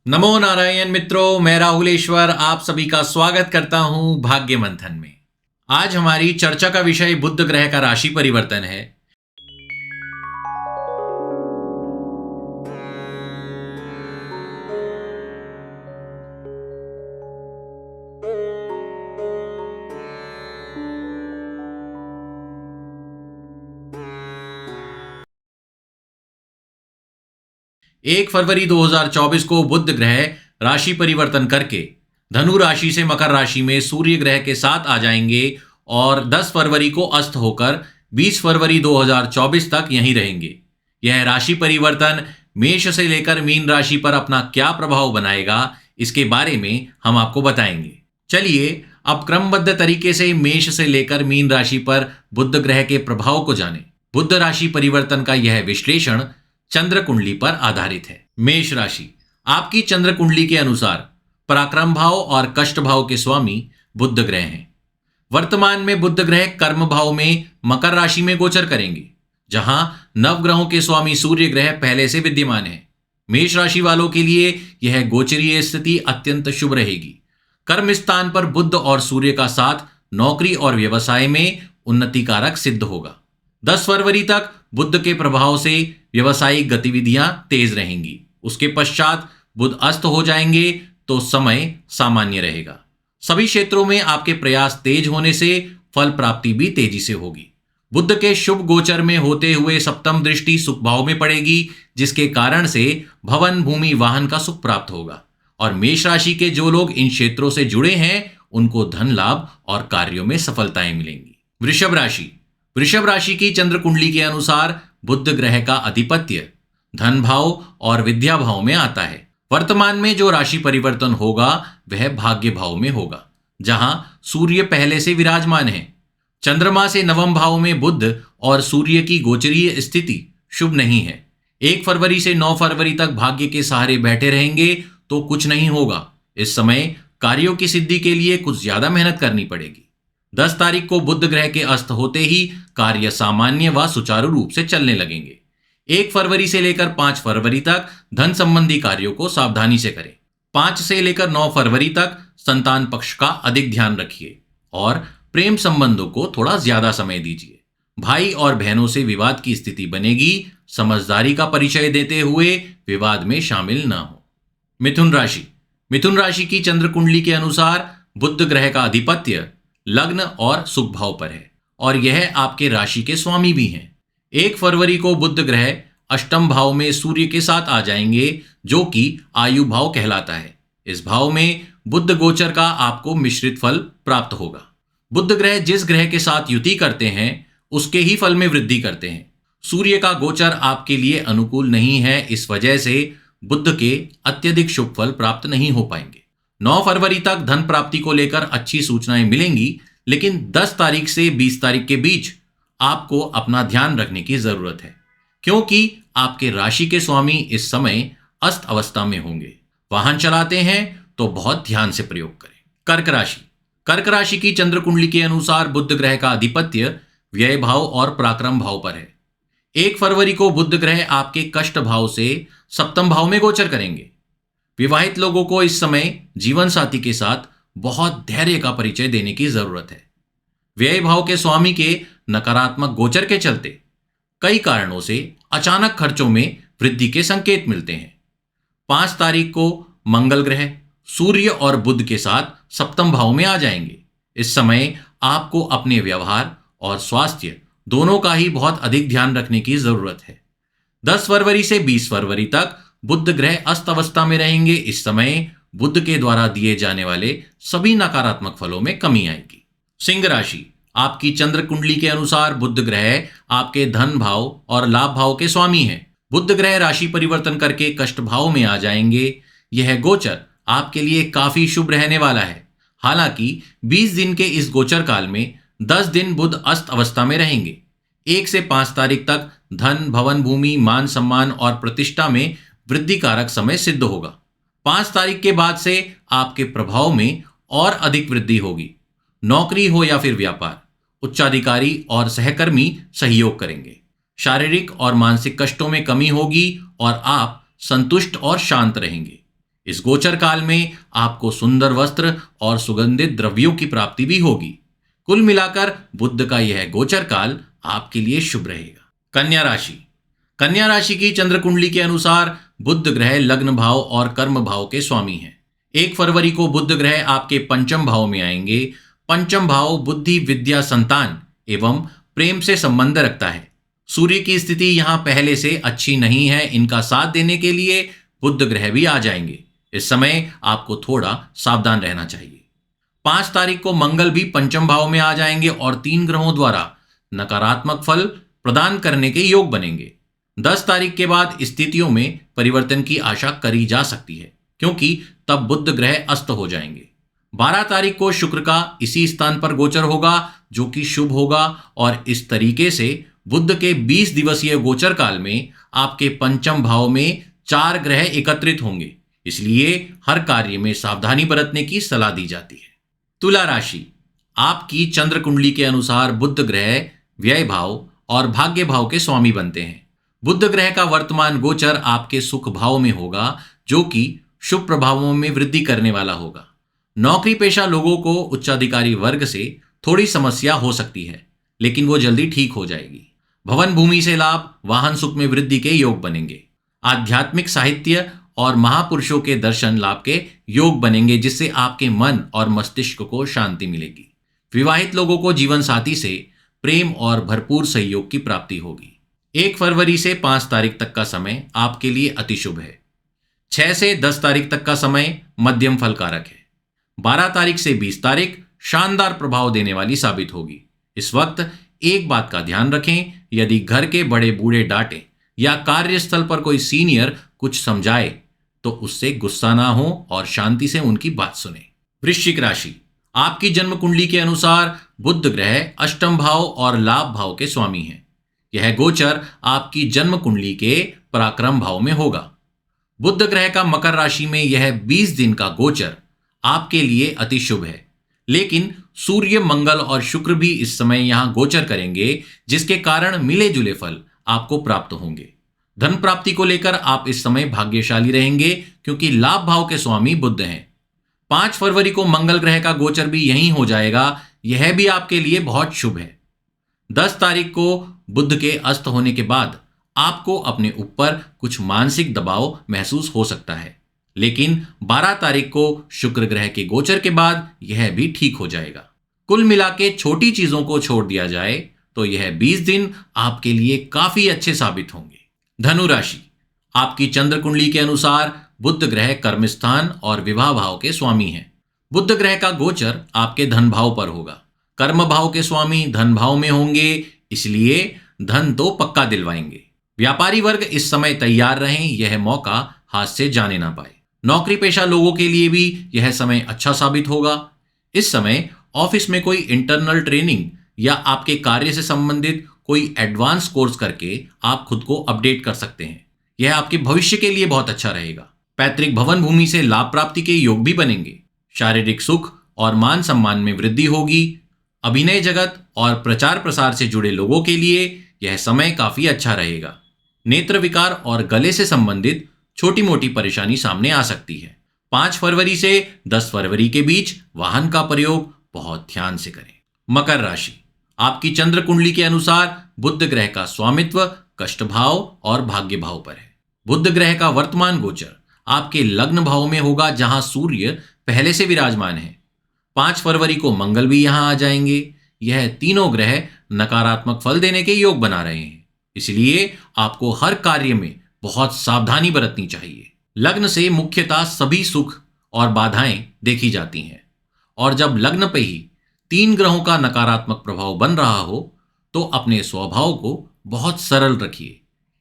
नमो नारायण मित्रों, मैं राहुलेश्वर आप सभी का स्वागत करता हूं भाग्य मंथन में। आज हमारी चर्चा का विषय बुध ग्रह का राशि परिवर्तन है। एक फरवरी 2024 को बुध ग्रह राशि परिवर्तन करके धनु राशि से मकर राशि में सूर्य ग्रह के साथ आ जाएंगे और 10 फरवरी को अस्त होकर 20 फरवरी 2024 तक यहीं रहेंगे। यह राशि परिवर्तन मेष से लेकर मीन राशि पर अपना क्या प्रभाव बनाएगा, इसके बारे में हम आपको बताएंगे। चलिए अब क्रमबद्ध तरीके से मेष से लेकर मीन राशि पर बुध ग्रह के प्रभाव को जानें। बुध राशि परिवर्तन का यह विश्लेषण चंद्र कुंडली पर आधारित है। मेष राशि आपकी चंद्र कुंडली के अनुसार पराक्रम भाव और कष्ट भाव के स्वामी बुध ग्रह हैं। वर्तमान में बुध ग्रह कर्म भाव में मकर राशि में गोचर करेंगे, जहां नवग्रहों के स्वामी सूर्य ग्रह पहले से विद्यमान है। मेष राशि वालों के लिए यह गोचरीय स्थिति अत्यंत शुभ रहेगी। कर्म स्थान पर बुध और सूर्य का साथ नौकरी और व्यवसाय में उन्नति कारक सिद्ध होगा। 10 फरवरी तक बुध के प्रभाव से व्यवसायिक गतिविधियां तेज रहेंगी। उसके पश्चात बुध अस्त हो जाएंगे तो समय सामान्य रहेगा। सभी क्षेत्रों में आपके प्रयास तेज होने से फल प्राप्ति भी तेजी से होगी। बुध के शुभ गोचर में होते हुए सप्तम दृष्टि सुख भाव में पड़ेगी, जिसके कारण से भवन भूमि वाहन का सुख प्राप्त होगा। और मेष राशि के जो लोग इन क्षेत्रों से जुड़े हैं उनको धन लाभ और कार्यों में सफलताएं मिलेंगी। वृषभ राशि की चंद्र कुंडली के अनुसार बुध ग्रह का अधिपत्य धन भाव और विद्या भाव में आता है। वर्तमान में जो राशि परिवर्तन होगा वह भाग्य भाव में होगा, जहां सूर्य पहले से विराजमान है। चंद्रमा से नवम भाव में बुध और सूर्य की गोचरीय स्थिति शुभ नहीं है। 1 फरवरी से 9 फरवरी तक भाग्य के सहारे बैठे रहेंगे तो कुछ नहीं होगा। इस समय कार्यों की सिद्धि के लिए कुछ ज्यादा मेहनत करनी पड़ेगी। 10 तारीख को बुध ग्रह के अस्त होते ही कार्य सामान्य व सुचारू रूप से चलने लगेंगे। 1 फरवरी से लेकर 5 फरवरी तक धन संबंधी कार्यों को सावधानी से करें। 5 से लेकर 9 फरवरी तक संतान पक्ष का अधिक ध्यान रखिए और प्रेम संबंधों को थोड़ा ज्यादा समय दीजिए। भाई और बहनों से विवाद की स्थिति बनेगी। समझदारी का परिचय देते हुए विवाद में शामिल ना हो। मिथुन राशि की चंद्र कुंडली के अनुसार बुध ग्रह का अधिपत्य लग्न और सुख भाव पर है और यह आपके राशि के स्वामी भी हैं। 1 फरवरी को बुध ग्रह अष्टम भाव में सूर्य के साथ आ जाएंगे, जो कि आयु भाव कहलाता है। इस भाव में बुध गोचर का आपको मिश्रित फल प्राप्त होगा। बुध ग्रह जिस ग्रह के साथ युति करते हैं उसके ही फल में वृद्धि करते हैं। सूर्य का गोचर आपके लिए अनुकूल नहीं है, इस वजह से बुध के अत्यधिक शुभ फल प्राप्त नहीं हो पाएंगे। 9 फरवरी तक धन प्राप्ति को लेकर अच्छी सूचनाएं मिलेंगी, लेकिन 10 तारीख से 20 तारीख के बीच आपको अपना ध्यान रखने की जरूरत है, क्योंकि आपके राशि के स्वामी इस समय अस्त अवस्था में होंगे। वाहन चलाते हैं तो बहुत ध्यान से प्रयोग करें। कर्क राशि की चंद्र कुंडली के अनुसार बुध ग्रह का अधिपत्य व्यय भाव और पराक्रम भाव पर है। 1 फरवरी को बुध ग्रह आपके कष्ट भाव से सप्तम भाव में गोचर करेंगे। विवाहित लोगों को इस समय जीवन साथी के साथ बहुत धैर्य का परिचय देने की जरूरत है। व्यय भाव के स्वामी के नकारात्मक गोचर के चलते कई कारणों से अचानक खर्चों में वृद्धि के संकेत मिलते हैं। 5 तारीख को मंगल ग्रह सूर्य और बुध के साथ सप्तम भाव में आ जाएंगे। इस समय आपको अपने व्यवहार और स्वास्थ्य दोनों का ही बहुत अधिक ध्यान रखने की जरूरत है। 10 फरवरी से 20 फरवरी तक बुध ग्रह अस्त अवस्था में रहेंगे। इस समय बुध के द्वारा दिए जाने वाले सभी नकारात्मक फलों में कमी आएगी। सिंह राशि आपकी चंद्र कुंडली के अनुसार बुध ग्रह आपके धन भाव और लाभ भाव के स्वामी हैं। बुध ग्रह राशि परिवर्तन करके कष्ट भाव में आ जाएंगे। यह गोचर आपके लिए काफी शुभ रहने वाला है। हालांकि 20 दिन के इस गोचर काल में 10 दिन बुध अस्त अवस्था में रहेंगे। 1 से 5 तारीख तक धन भवन भूमि मान सम्मान और प्रतिष्ठा में वृद्धि कारक समय सिद्ध होगा। 5 तारीख के बाद से आपके प्रभाव में और अधिक वृद्धि होगी। नौकरी हो या फिर व्यापार, उच्चाधिकारी और सहकर्मी सहयोग करेंगे। शारीरिक और मानसिक कष्टों में कमी होगी और आप संतुष्ट और शांत रहेंगे। इस गोचर काल में आपको सुंदर वस्त्र और सुगंधित द्रव्यों की प्राप्ति भी होगी। कुल मिलाकर बुध का यह गोचर काल आपके लिए शुभ रहेगा। कन्या राशि। कन्या राशि की चंद्र कुंडली के अनुसार बुध ग्रह लग्न भाव और कर्म भाव के स्वामी हैं। 1 फरवरी को बुध ग्रह आपके पंचम भाव में आएंगे। पंचम भाव बुद्धि, विद्या, संतान एवं प्रेम से संबंध रखता है। सूर्य की स्थिति यहां पहले से अच्छी नहीं है। इनका साथ देने के लिए बुध ग्रह भी आ जाएंगे। इस समय आपको थोड़ा सावधान रहना चाहिए। 5 तारीख को मंगल भी पंचम भाव में आ जाएंगे और 3 ग्रहों द्वारा नकारात्मक फल प्रदान करने के योग बनेंगे। 10 तारीख के बाद स्थितियों में परिवर्तन की आशा करी जा सकती है, क्योंकि तब बुध ग्रह अस्त हो जाएंगे। 12 तारीख को शुक्र का इसी स्थान पर गोचर होगा, जो कि शुभ होगा, और इस तरीके से बुध के 20 दिवसीय गोचर काल में आपके पंचम भाव में 4 ग्रह एकत्रित होंगे। इसलिए हर कार्य में सावधानी बरतने की सलाह दी जाती है। तुला राशि। आपकी चंद्र कुंडली के अनुसार बुध ग्रह व्यय भाव और भाग्य भाव के स्वामी बनते हैं। बुध ग्रह का वर्तमान गोचर आपके सुख भाव में होगा, जो कि शुभ प्रभावों में वृद्धि करने वाला होगा। नौकरी पेशा लोगों को उच्चाधिकारी वर्ग से थोड़ी समस्या हो सकती है, लेकिन वो जल्दी ठीक हो जाएगी। भवन भूमि से लाभ, वाहन सुख में वृद्धि के योग बनेंगे। आध्यात्मिक साहित्य और महापुरुषों के दर्शन लाभ के योग बनेंगे, जिससे आपके मन और मस्तिष्क को शांति मिलेगी। विवाहित लोगों को जीवन साथी से प्रेम और भरपूर सहयोग की प्राप्ति होगी। 1 फरवरी से 5 तारीख तक का समय आपके लिए अति शुभ है। 6 से 10 तारीख तक का समय मध्यम फलकारक है। 12 तारीख से 20 तारीख शानदार प्रभाव देने वाली साबित होगी। इस वक्त एक बात का ध्यान रखें, यदि घर के बड़े बूढ़े डांटे या कार्यस्थल पर कोई सीनियर कुछ समझाए तो उससे गुस्सा ना हो और शांति से उनकी बात सुने। वृश्चिक राशि। आपकी जन्म कुंडली के अनुसार बुध ग्रह अष्टम भाव और लाभ भाव के स्वामी हैं। यह गोचर आपकी जन्म कुंडली के पराक्रम भाव में होगा। बुध ग्रह का मकर राशि में यह 20 दिन का गोचर आपके लिए अति शुभ है, लेकिन सूर्य, मंगल और शुक्र भी इस समय यहां गोचर करेंगे, जिसके कारण मिले जुले फल आपको प्राप्त होंगे। धन प्राप्ति को लेकर आप इस समय भाग्यशाली रहेंगे, क्योंकि लाभ भाव के स्वामी बुध हैं। 5 फरवरी को मंगल ग्रह का गोचर भी यहीं हो जाएगा। यह भी आपके लिए बहुत शुभ है। 10 तारीख को बुध के अस्त होने के बाद आपको अपने ऊपर कुछ मानसिक दबाव महसूस हो सकता है, लेकिन 12 तारीख को शुक्र ग्रह के गोचर के बाद यह भी ठीक हो जाएगा। कुल मिला के छोटी चीजों को छोड़ दिया जाए तो यह 20 दिन आपके लिए काफी अच्छे साबित होंगे। धनु राशि। आपकी चंद्र कुंडली के अनुसार बुध ग्रह कर्मस्थान और विवाह भाव के स्वामी हैं। बुध ग्रह का गोचर आपके धन भाव पर होगा। कर्म भाव के स्वामी धन भाव में होंगे, इसलिए धन तो पक्का दिलवाएंगे। व्यापारी वर्ग इस समय तैयार रहें, यह मौका हाथ से जाने ना पाए। नौकरी पेशा लोगों के लिए भी यह समय अच्छा साबित होगा। इस समय ऑफिस में कोई इंटरनल ट्रेनिंग या आपके कार्य से संबंधित कोई एडवांस कोर्स करके आप खुद को अपडेट कर सकते हैं। यह आपके भविष्य के लिए बहुत अच्छा रहेगा। पैतृक भवन भूमि से लाभ प्राप्ति के योग भी बनेंगे। शारीरिक सुख और मान सम्मान में वृद्धि होगी। अभिनय जगत और प्रचार प्रसार से जुड़े लोगों के लिए यह समय काफी अच्छा रहेगा। नेत्र विकार और गले से संबंधित छोटी मोटी परेशानी सामने आ सकती है। 5 फरवरी से 10 फरवरी के बीच वाहन का प्रयोग बहुत ध्यान से करें। मकर राशि। आपकी चंद्र कुंडली के अनुसार बुध ग्रह का स्वामित्व कष्ट भाव और भाग्य भाव पर है। बुध ग्रह का वर्तमान गोचर आपके लग्न भाव में होगा, जहां सूर्य पहले से विराजमान है। 5 फरवरी को मंगल भी यहां आ जाएंगे। यह तीनों ग्रह नकारात्मक फल देने के योग बना रहे हैं, इसलिए आपको हर कार्य में बहुत सावधानी बरतनी चाहिए। लग्न से मुख्यतः सभी सुख और बाधाएं देखी जाती हैं, और जब लग्न पे ही 3 ग्रहों का नकारात्मक प्रभाव बन रहा हो तो अपने स्वभाव को बहुत सरल रखिए।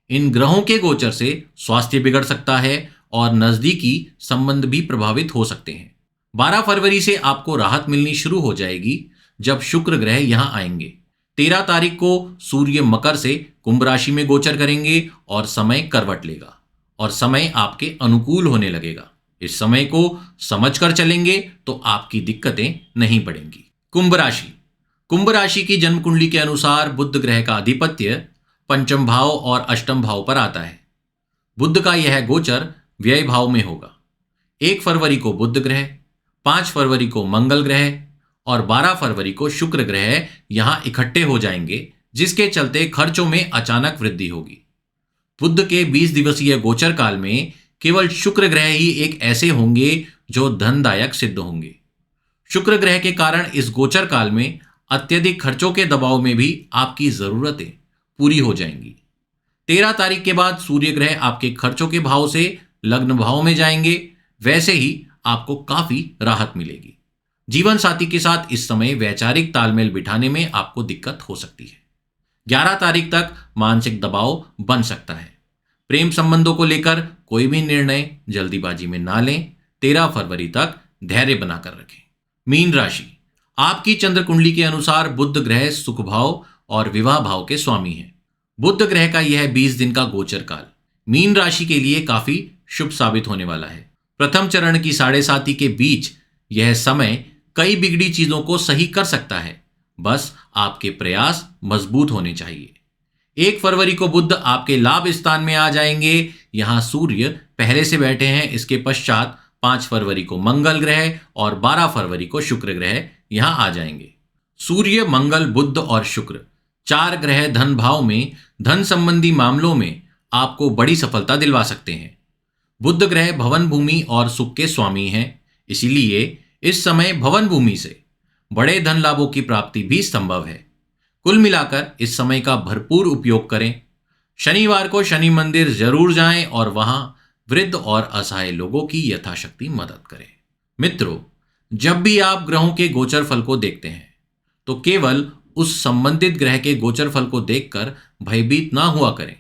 इन ग्रहों के गोचर से स्वास्थ्य बिगड़ सकता है और नजदीकी संबंध भी प्रभावित हो सकते हैं। 12 फरवरी से आपको राहत मिलनी शुरू हो जाएगी जब शुक्र ग्रह यहां आएंगे। 13 तारीख को सूर्य मकर से कुंभ राशि में गोचर करेंगे और समय करवट लेगा और समय आपके अनुकूल होने लगेगा। इस समय को समझकर चलेंगे तो आपकी दिक्कतें नहीं पड़ेंगी। कुंभ राशि। कुंभ राशि की जन्म कुंडली के अनुसार बुध ग्रह का आधिपत्य पंचम भाव और अष्टम भाव पर आता है। बुध का यह गोचर व्यय भाव में होगा। 1 फरवरी को बुध ग्रह, 5 फरवरी को मंगल ग्रह और 12 फरवरी को शुक्र ग्रह यहां इकट्ठे हो जाएंगे, जिसके चलते खर्चों में अचानक वृद्धि होगी। बुध के 20 दिवसीय गोचर काल में केवल शुक्र ग्रह ही एक ऐसे होंगे जो धनदायक सिद्ध होंगे। शुक्र ग्रह के कारण इस गोचर काल में अत्यधिक खर्चों के दबाव में भी आपकी जरूरतें पूरी हो जाएंगी। 13 तारीख के बाद सूर्य ग्रह आपके खर्चों के भाव से लग्न भाव में जाएंगे, वैसे ही आपको काफी राहत मिलेगी। जीवन साथी के साथ इस समय वैचारिक तालमेल बिठाने में आपको दिक्कत हो सकती है। 11 तारीख तक मानसिक दबाव बन सकता है। प्रेम संबंधों को लेकर कोई भी निर्णय जल्दीबाजी में ना लें। 13 फरवरी तक धैर्य बनाकर रखें। मीन राशि, आपकी चंद्र कुंडली के अनुसार बुध ग्रह सुख भाव और विवाह भाव के स्वामी हैं। बुध ग्रह का यह 20 दिन का गोचर काल मीन राशि के लिए काफी शुभ साबित होने वाला है। प्रथम चरण की 7.5 के बीच यह समय कई बिगड़ी चीजों को सही कर सकता है, बस आपके प्रयास मजबूत होने चाहिए। 1 फरवरी को बुध आपके लाभ स्थान में आ जाएंगे। यहां सूर्य पहले से बैठे हैं। इसके पश्चात 5 फरवरी को मंगल ग्रह और 12 फरवरी को शुक्र ग्रह यहां आ जाएंगे। सूर्य, मंगल, बुध और शुक्र 4 ग्रह धन भाव में धन संबंधी मामलों में आपको बड़ी सफलता दिलवा सकते हैं। बुध ग्रह भवन भूमि और सुख के स्वामी हैं, इसीलिए इस समय भवन भूमि से बड़े धन लाभों की प्राप्ति भी संभव है। कुल मिलाकर इस समय का भरपूर उपयोग करें। शनिवार को शनि मंदिर जरूर जाएं और वहां वृद्ध और असहाय लोगों की यथाशक्ति मदद करें। मित्रों, जब भी आप ग्रहों के गोचर फल को देखते हैं तो केवल उस संबंधित ग्रह के गोचर फल को देखकर भयभीत ना हुआ करें,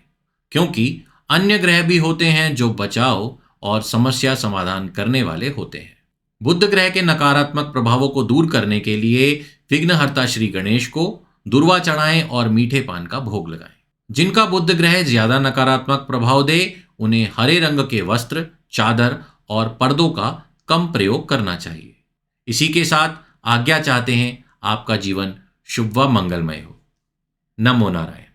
क्योंकि अन्य ग्रह भी होते हैं जो बचाव और समस्या समाधान करने वाले होते हैं। बुध ग्रह के नकारात्मक प्रभावों को दूर करने के लिए विघ्नहर्ता श्री गणेश को दुर्वा चढ़ाएं और मीठे पान का भोग लगाएं। जिनका बुध ग्रह ज्यादा नकारात्मक प्रभाव दे, उन्हें हरे रंग के वस्त्र, चादर और पर्दों का कम प्रयोग करना चाहिए। इसी के साथ आज्ञा चाहते हैं। आपका जीवन शुभ व मंगलमय हो। नमो नारायण।